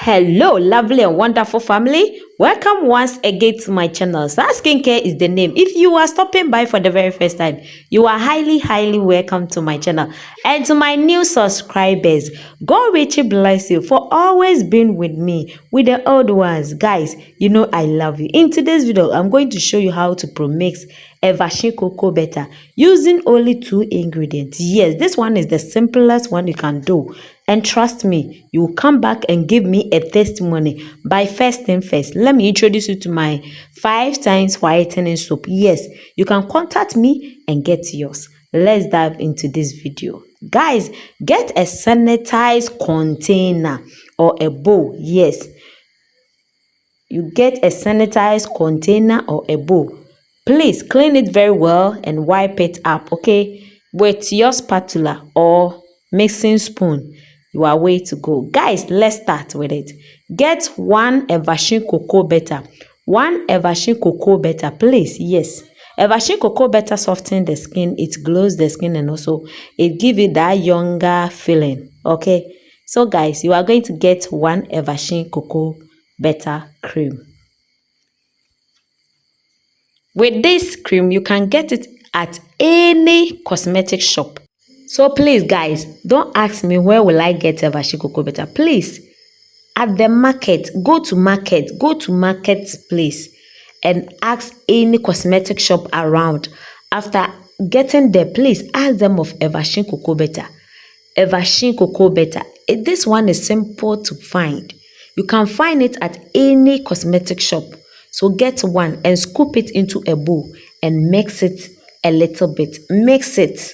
Hello, lovely and wonderful family. Welcome once again to my channel. So Skincare is the name. If you are stopping by for the very first time, you are highly welcome to my channel. And to my new subscribers, God richly bless you for always being with me, with the old ones. Guys, you know I love you. In today's video, I'm going to show you how to pro-mix Eversheen cocoa butter using only 2 ingredients. Yes, this one is the simplest one you can do. And trust me, you will come back and give me a testimony. By first thing first, let me introduce you to my 5 times whitening soap. Yes, you can contact me and get yours. Let's dive into this video. Guys, get a sanitized container or a bowl. Yes, you get a sanitized container or a bowl. Please clean it very well and wipe it up, okay, with your spatula or mixing spoon. You are way to go. Guys, let's start with it. Get 1 Eversheen cocoa butter. 1 Eversheen cocoa butter, please. Yes, Eversheen cocoa butter softens the skin, it glows the skin, and also it gives you that younger feeling, okay? So guys, you are going to get 1 Eversheen cocoa butter cream. With this cream, you can get it at any cosmetic shop. So please, guys, don't ask me where will I get Eversheen cocoa butter. Please, at the market, go to marketplace and ask any cosmetic shop around. After getting there, please ask them of Eversheen cocoa butter. Eversheen cocoa butter. This one is simple to find. You can find it at any cosmetic shop. So get one and scoop it into a bowl and mix it a little bit. Mix it.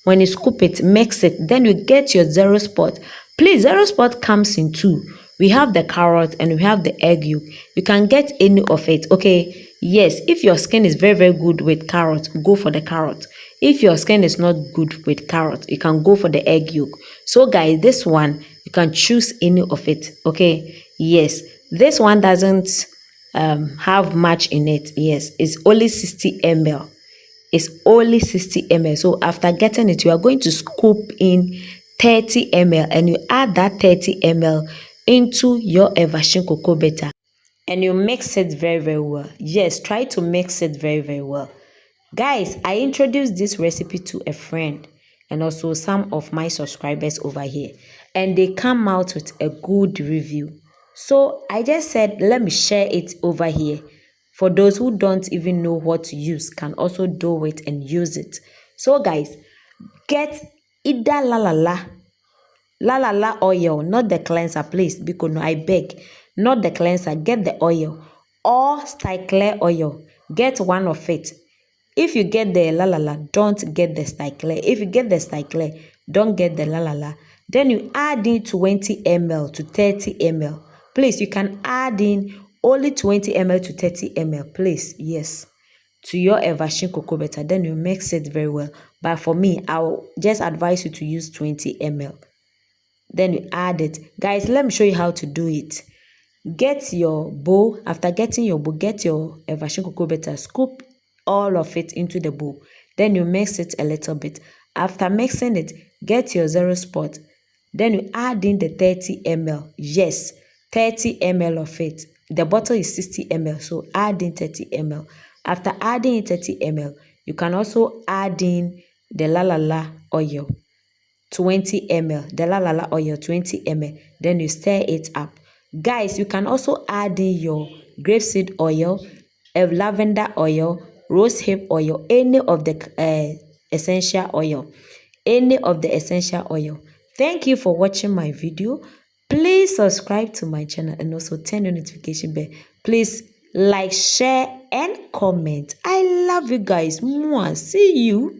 When you scoop it, mix it. Then you get your zero spot. Please, zero spot comes in 2. We have the carrot and we have the egg yolk. You can get any of it, okay? Yes, if your skin is very good with carrot, go for the carrot. If your skin is not good with carrot, you can go for the egg yolk. So guys, this one, you can choose any of it, okay? Yes, this one doesn't have much in it. Yes, it's only 60 ml. It's only 60 ml. So after getting it, you are going to scoop in 30 ml and you add that 30 ml into your Eversheen cocoa butter and you mix it very well. Yes, try to mix it very well. Guys, I introduced this recipe to a friend and also some of my subscribers over here, and they come out with a good review. So I just said, let me share it over here. For those who don't even know what to use, can also do it and use it. So guys, get either la la oil, not the cleanser, please, because no, I beg, not the cleanser, get the oil, or Styclear oil, get one of it. If you get the la, don't get the Styclear. If you get the Styclear, don't get the la. Then you add in 20 ml to 30 ml. Please, you can add in only 20 ml to 30 ml, please. Yes, to your Eversheen cocoa butter. Then you mix it very well. But for me, I'll just advise you to use 20 ml. Then you add it. Guys, let me show you how to do it. Get your bowl. After getting your bowl, get your Eversheen cocoa butter. Scoop all of it into the bowl. Then you mix it a little bit. After mixing it, get your zero spot. Then you add in the 30 ml. Yes, 30 ml of it. The bottle is 60 ml, so add in 30 ml. After adding in 30 ml, you can also add in the la oil, 20 ml. The la oil, 20 ml. Then you stir it up. Guys, you can also add in your grapeseed oil, lavender oil, rosehip oil, any of the essential oil. Any of the essential oil. Thank you for watching my video. Please subscribe to my channel and also turn on notification bell. Please like, share, and comment. I love you guys. Mwah. See you.